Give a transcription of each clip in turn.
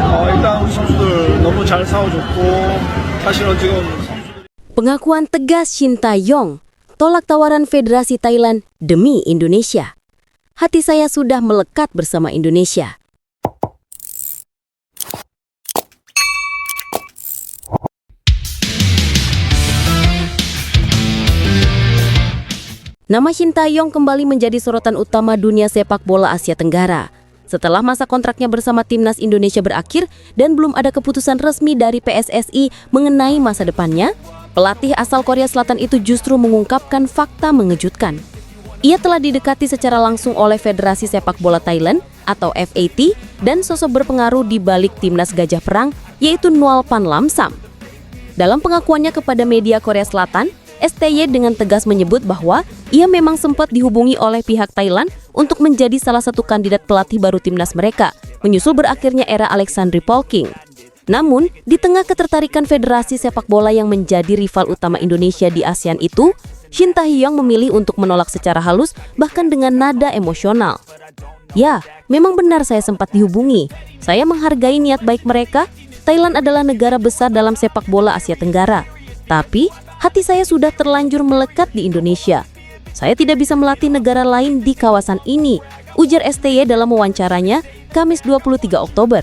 일단 우리 선수들 너무 잘 싸워줬고 사실은 지금 Pengakuan tegas Shin Tae-yong, tolak tawaran Federasi Thailand demi Indonesia. Hati saya sudah melekat bersama Indonesia. Nama Shin Tae-yong kembali menjadi sorotan utama dunia sepak bola Asia Tenggara. Setelah masa kontraknya bersama Timnas Indonesia berakhir dan belum ada keputusan resmi dari PSSI mengenai masa depannya, pelatih asal Korea Selatan itu justru mengungkapkan fakta mengejutkan. Ia telah didekati secara langsung oleh Federasi Sepak Bola Thailand atau FAT dan sosok berpengaruh di balik Timnas Gajah Perang yaitu Nual Phan Lamsam. Dalam pengakuannya kepada media Korea Selatan, STY dengan tegas menyebut bahwa ia memang sempat dihubungi oleh pihak Thailand untuk menjadi salah satu kandidat pelatih baru timnas mereka, menyusul berakhirnya era Alexandri Polking. Namun, di tengah ketertarikan Federasi Sepak Bola yang menjadi rival utama Indonesia di ASEAN itu, Shin Tae-yong memilih untuk menolak secara halus bahkan dengan nada emosional. Ya, memang benar saya sempat dihubungi. Saya menghargai niat baik mereka. Thailand adalah negara besar dalam sepak bola Asia Tenggara. Tapi, hati saya sudah terlanjur melekat di Indonesia. Saya tidak bisa melatih negara lain di kawasan ini, ujar STY dalam wawancaranya Kamis 23 Oktober.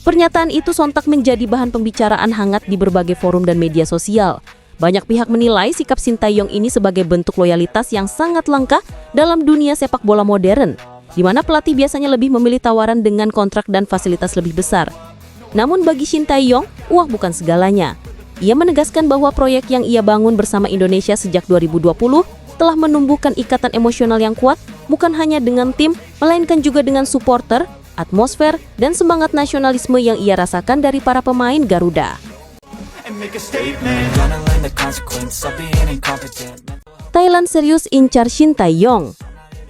Pernyataan itu sontak menjadi bahan pembicaraan hangat di berbagai forum dan media sosial. Banyak pihak menilai sikap Shin Tae-yong ini sebagai bentuk loyalitas yang sangat langka dalam dunia sepak bola modern, di mana pelatih biasanya lebih memilih tawaran dengan kontrak dan fasilitas lebih besar. Namun bagi Shin Tae-yong, uang bukan segalanya. Ia menegaskan bahwa proyek yang ia bangun bersama Indonesia sejak 2020 telah menumbuhkan ikatan emosional yang kuat bukan hanya dengan tim, melainkan juga dengan supporter, atmosfer, dan semangat nasionalisme yang ia rasakan dari para pemain Garuda. Thailand serius incar Shin Tae-yong.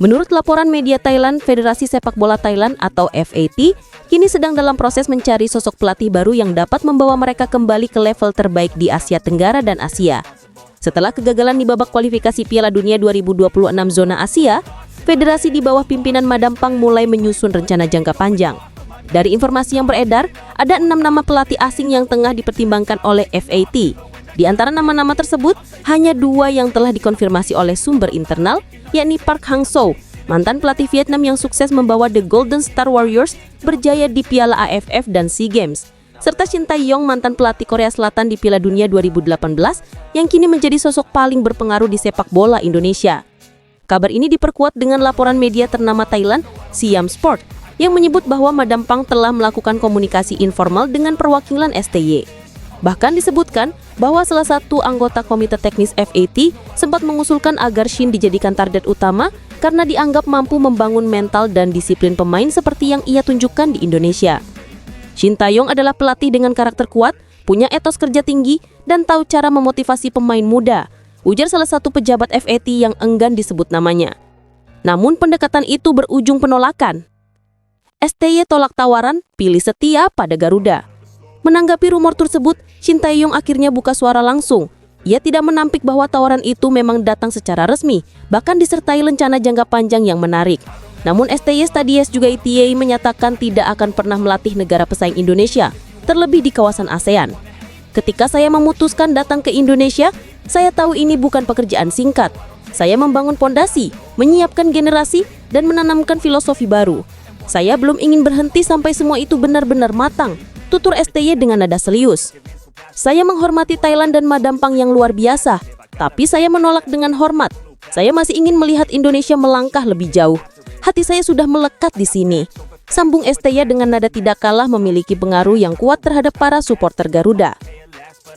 Menurut laporan media Thailand, Federasi Sepak Bola Thailand atau FAT kini sedang dalam proses mencari sosok pelatih baru yang dapat membawa mereka kembali ke level terbaik di Asia Tenggara dan Asia. Setelah kegagalan di babak kualifikasi Piala Dunia 2026 zona Asia, federasi di bawah pimpinan Madam Pang mulai menyusun rencana jangka panjang. Dari informasi yang beredar, ada 6 nama pelatih asing yang tengah dipertimbangkan oleh FAT. Di antara nama-nama tersebut, hanya 2 yang telah dikonfirmasi oleh sumber internal, yakni Park Hang-seo, mantan pelatih Vietnam yang sukses membawa The Golden Star Warriors berjaya di Piala AFF dan SEA Games, serta Shin Tae-yong, mantan pelatih Korea Selatan di Piala Dunia 2018 yang kini menjadi sosok paling berpengaruh di sepak bola Indonesia. Kabar ini diperkuat dengan laporan media ternama Thailand, Siam Sport, yang menyebut bahwa Madam Pang telah melakukan komunikasi informal dengan perwakilan STY. Bahkan disebutkan bahwa salah satu anggota komite teknis FAT sempat mengusulkan agar Shin dijadikan target utama karena dianggap mampu membangun mental dan disiplin pemain seperti yang ia tunjukkan di Indonesia. Shin Tae-yong adalah pelatih dengan karakter kuat, punya etos kerja tinggi, dan tahu cara memotivasi pemain muda, ujar salah satu pejabat FAT yang enggan disebut namanya. Namun pendekatan itu berujung penolakan. STY tolak tawaran, pilih setia pada Garuda. Menanggapi rumor tersebut, Shin Tae-yong akhirnya buka suara langsung. Ia tidak menampik bahwa tawaran itu memang datang secara resmi, bahkan disertai rencana jangka panjang yang menarik. Namun STY Studies juga ITA menyatakan tidak akan pernah melatih negara pesaing Indonesia, terlebih di kawasan ASEAN. Ketika saya memutuskan datang ke Indonesia, saya tahu ini bukan pekerjaan singkat. Saya membangun pondasi, menyiapkan generasi, dan menanamkan filosofi baru. Saya belum ingin berhenti sampai semua itu benar-benar matang, tutur STY dengan nada serius. Saya menghormati Thailand dan Madam Pang yang luar biasa, tapi saya menolak dengan hormat. Saya masih ingin melihat Indonesia melangkah lebih jauh. Hati saya sudah melekat di sini. Sambung STY dengan nada tidak kalah memiliki pengaruh yang kuat terhadap para supporter Garuda.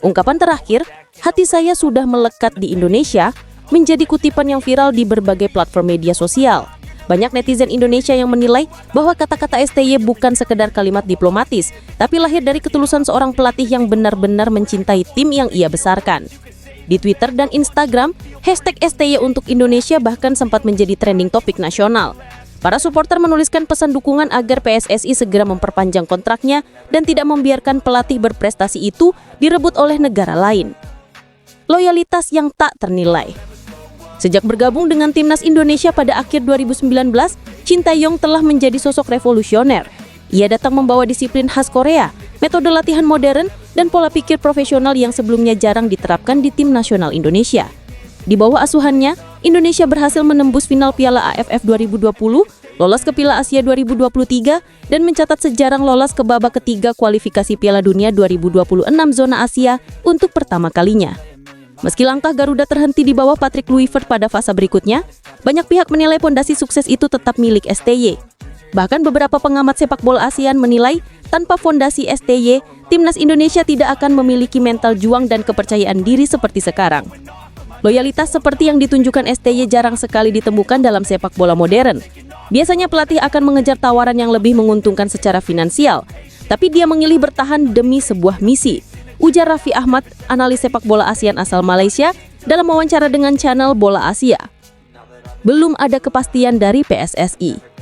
Ungkapan terakhir, hati saya sudah melekat di Indonesia, menjadi kutipan yang viral di berbagai platform media sosial. Banyak netizen Indonesia yang menilai bahwa kata-kata STY bukan sekedar kalimat diplomatis, tapi lahir dari ketulusan seorang pelatih yang benar-benar mencintai tim yang ia besarkan. Di Twitter dan Instagram, hashtag STY untuk Indonesia bahkan sempat menjadi trending topik nasional. Para supporter menuliskan pesan dukungan agar PSSI segera memperpanjang kontraknya dan tidak membiarkan pelatih berprestasi itu direbut oleh negara lain. Loyalitas yang tak ternilai. Sejak bergabung dengan timnas Indonesia pada akhir 2019, Shin Tae-yong telah menjadi sosok revolusioner. Ia datang membawa disiplin khas Korea, metode latihan modern, dan pola pikir profesional yang sebelumnya jarang diterapkan di tim nasional Indonesia. Di bawah asuhannya, Indonesia berhasil menembus final Piala AFF 2020, lolos ke Piala Asia 2023, dan mencatat sejarah lolos ke babak ketiga kualifikasi Piala Dunia 2026 zona Asia untuk pertama kalinya. Meski langkah Garuda terhenti di bawah Patrick Kluivert pada fase berikutnya, banyak pihak menilai pondasi sukses itu tetap milik STY. Bahkan beberapa pengamat sepak bola ASEAN menilai tanpa fondasi STY, timnas Indonesia tidak akan memiliki mental juang dan kepercayaan diri seperti sekarang. Loyalitas seperti yang ditunjukkan STY jarang sekali ditemukan dalam sepak bola modern. Biasanya pelatih akan mengejar tawaran yang lebih menguntungkan secara finansial, tapi dia memilih bertahan demi sebuah misi, ujar Raffi Ahmad, analis sepak bola ASEAN asal Malaysia, dalam wawancara dengan channel Bola Asia. Belum ada kepastian dari PSSI.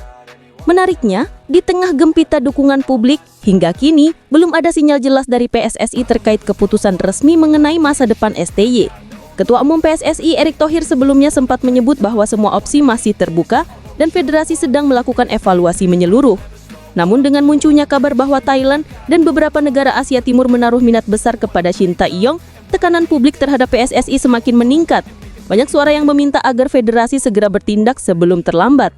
Menariknya, di tengah gempita dukungan publik, hingga kini belum ada sinyal jelas dari PSSI terkait keputusan resmi mengenai masa depan STY. Ketua Umum PSSI Erick Thohir sebelumnya sempat menyebut bahwa semua opsi masih terbuka dan federasi sedang melakukan evaluasi menyeluruh. Namun dengan munculnya kabar bahwa Thailand dan beberapa negara Asia Timur menaruh minat besar kepada Shin Tae-yong, tekanan publik terhadap PSSI semakin meningkat. Banyak suara yang meminta agar federasi segera bertindak sebelum terlambat.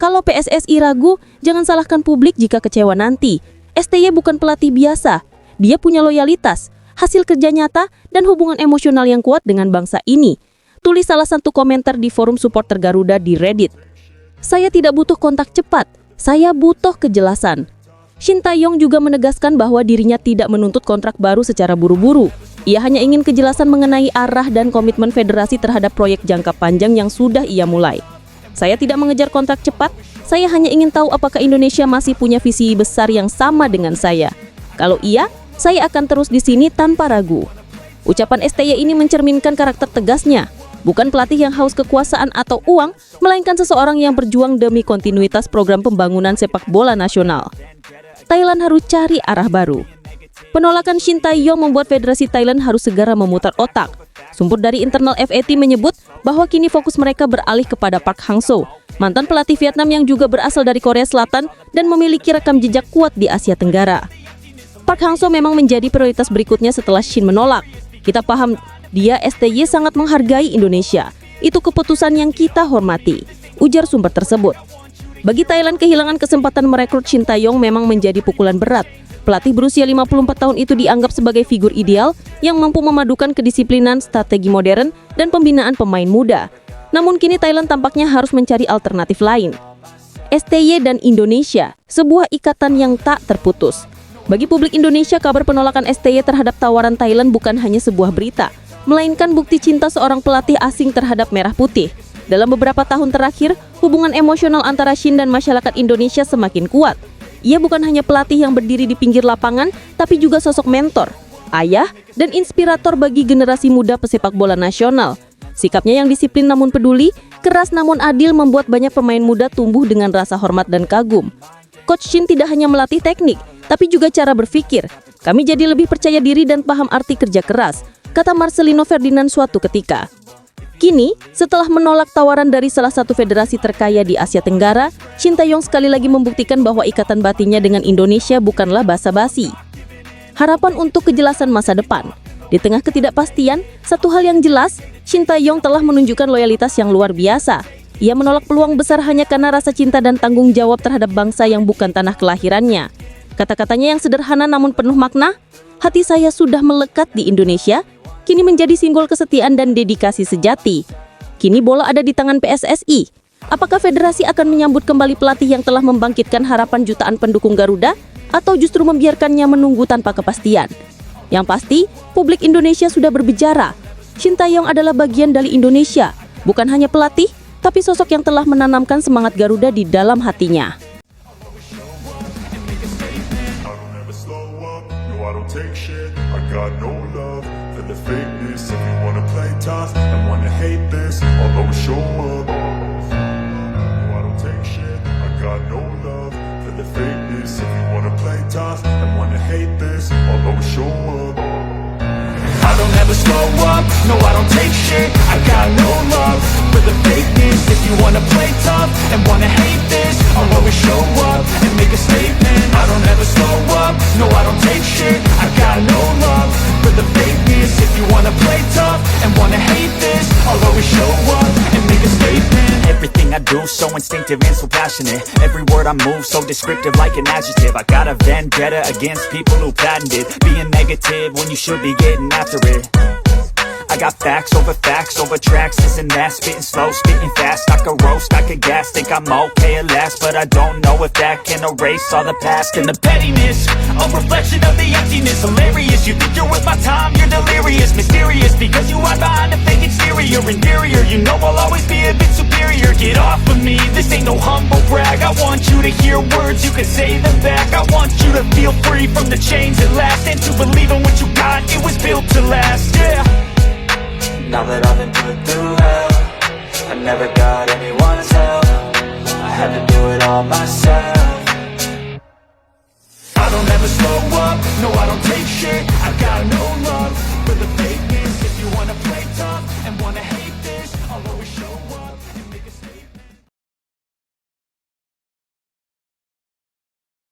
Kalau PSSI ragu, jangan salahkan publik jika kecewa nanti. STY bukan pelatih biasa. Dia punya loyalitas, hasil kerja nyata, dan hubungan emosional yang kuat dengan bangsa ini. Tulis salah satu komentar di forum supporter Garuda di Reddit. Saya tidak butuh kontak cepat, saya butuh kejelasan. Shin Tae-yong juga menegaskan bahwa dirinya tidak menuntut kontrak baru secara buru-buru. Ia hanya ingin kejelasan mengenai arah dan komitmen federasi terhadap proyek jangka panjang yang sudah ia mulai. Saya tidak mengejar kontrak cepat, saya hanya ingin tahu apakah Indonesia masih punya visi besar yang sama dengan saya. Kalau iya, saya akan terus di sini tanpa ragu. Ucapan STY ini mencerminkan karakter tegasnya, bukan pelatih yang haus kekuasaan atau uang, melainkan seseorang yang berjuang demi kontinuitas program pembangunan sepak bola nasional. Thailand harus cari arah baru. Penolakan Shin Tae-yong membuat Federasi Thailand harus segera memutar otak. Sumber dari internal FAT menyebut bahwa kini fokus mereka beralih kepada Park Hang-seo, mantan pelatih Vietnam yang juga berasal dari Korea Selatan dan memiliki rekam jejak kuat di Asia Tenggara. Park Hang-seo memang menjadi prioritas berikutnya setelah Shin menolak. Kita paham dia STY sangat menghargai Indonesia. Itu keputusan yang kita hormati, ujar sumber tersebut. Bagi Thailand, kehilangan kesempatan merekrut Shin Tae-yong memang menjadi pukulan berat. Pelatih berusia 54 tahun itu dianggap sebagai figur ideal yang mampu memadukan kedisiplinan, strategi modern, dan pembinaan pemain muda. Namun kini Thailand tampaknya harus mencari alternatif lain. STY dan Indonesia, sebuah ikatan yang tak terputus. Bagi publik Indonesia, kabar penolakan STY terhadap tawaran Thailand bukan hanya sebuah berita, melainkan bukti cinta seorang pelatih asing terhadap merah putih. Dalam beberapa tahun terakhir, hubungan emosional antara Shin dan masyarakat Indonesia semakin kuat. Ia bukan hanya pelatih yang berdiri di pinggir lapangan, tapi juga sosok mentor, ayah, dan inspirator bagi generasi muda pesepak bola nasional. Sikapnya yang disiplin namun peduli, keras namun adil membuat banyak pemain muda tumbuh dengan rasa hormat dan kagum. Coach Shin tidak hanya melatih teknik, tapi juga cara berpikir. Kami jadi lebih percaya diri dan paham arti kerja keras, kata Marcelino Ferdinand suatu ketika. Kini, setelah menolak tawaran dari salah satu federasi terkaya di Asia Tenggara, Shin Tae-yong sekali lagi membuktikan bahwa ikatan batinnya dengan Indonesia bukanlah basa-basi. Harapan untuk kejelasan masa depan. Di tengah ketidakpastian, satu hal yang jelas, Shin Tae-yong telah menunjukkan loyalitas yang luar biasa. Ia menolak peluang besar hanya karena rasa cinta dan tanggung jawab terhadap bangsa yang bukan tanah kelahirannya. Kata-katanya yang sederhana namun penuh makna, hati saya sudah melekat di Indonesia, kini menjadi simbol kesetiaan dan dedikasi sejati. Kini bola ada di tangan PSSI. Apakah federasi akan menyambut kembali pelatih yang telah membangkitkan harapan jutaan pendukung Garuda, atau justru membiarkannya menunggu tanpa kepastian? Yang pasti, publik Indonesia sudah berbicara. Shin Tae-yong adalah bagian dari Indonesia, bukan hanya pelatih, tapi sosok yang telah menanamkan semangat Garuda di dalam hatinya. The fakeness, if you wanna play tough and wanna hate this, I'll always show up. No, I don't take shit, I got no love for the fakeness. If you wanna play tough and wanna hate this, I'll always show up. I don't ever slow up, no I don't take shit, I got no love for the fakeness. If you wanna play tough and wanna hate this, I'll always show up and make a statement. I don't ever slow up, no I don't take shit. I got no love for the fakeness. If you wanna play tough and wanna hate this, I'll always show up and make a statement. Everything I do so instinctive and so passionate. Every word I move so descriptive like an adjective. I got a vendetta against people who patented being negative when you should be getting after it. I got facts over tracks, this and that. Spitting slow, spitting fast, I could roast, I could gas. Think I'm okay at last, but I don't know if that can erase all the past. And the pettiness, a reflection of the emptiness. Hilarious, you think you're worth my time, you're delirious. Mysterious, because you hide behind a fake exterior. Inferior, you know I'll always be a bit superior. Get off of me, this ain't no humble brag. I want you to hear words, you can say them back. I want you to feel free from the chains at last, and to believe in what you got, it was built to last, yeah. Now that I've been put through hell, I never got anyone's help. I had to do it all myself. I don't ever slow up, no I don't take shit. I got no love